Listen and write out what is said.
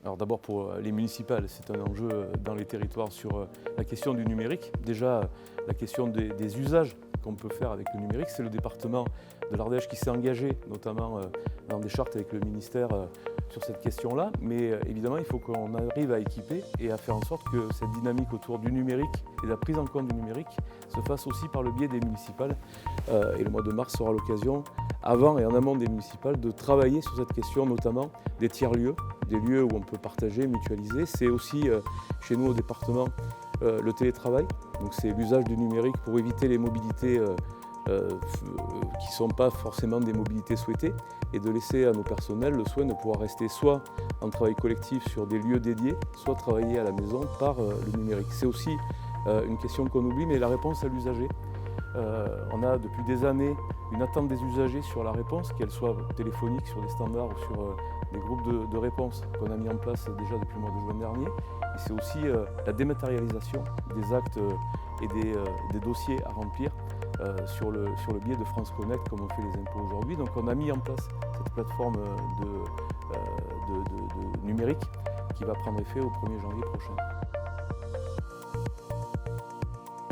Alors d'abord pour les municipales, c'est un enjeu dans les territoires sur la question du numérique. Déjà la question des usages qu'on peut faire avec le numérique, c'est le département de l'Ardèche qui s'est engagé notamment dans des chartes avec le ministère sur cette question-là. Mais évidemment, il faut qu'on arrive à équiper et à faire en sorte que cette dynamique autour du numérique et de la prise en compte du numérique se fasse aussi par le biais des municipales. Et le mois de mars sera l'occasion, avant et en amont des municipales, de travailler sur cette question, notamment des tiers-lieux, des lieux où on peut partager, mutualiser. C'est aussi chez nous au département le télétravail, donc c'est l'usage du numérique pour éviter les mobilités qui ne sont pas forcément des mobilités souhaitées et de laisser à nos personnels le soin de pouvoir rester soit en travail collectif sur des lieux dédiés, soit travailler à la maison par le numérique. C'est aussi une question qu'on oublie, mais la réponse à l'usager. On a depuis des années une attente des usagers sur la réponse, qu'elle soit téléphonique, sur des standards ou sur des groupes de réponse qu'on a mis en place déjà depuis le mois de juin dernier. Et c'est aussi la dématérialisation des actes et des dossiers à remplir sur le biais de France Connect, comme on fait les impôts aujourd'hui. Donc on a mis en place cette plateforme de numérique qui va prendre effet au 1er janvier prochain.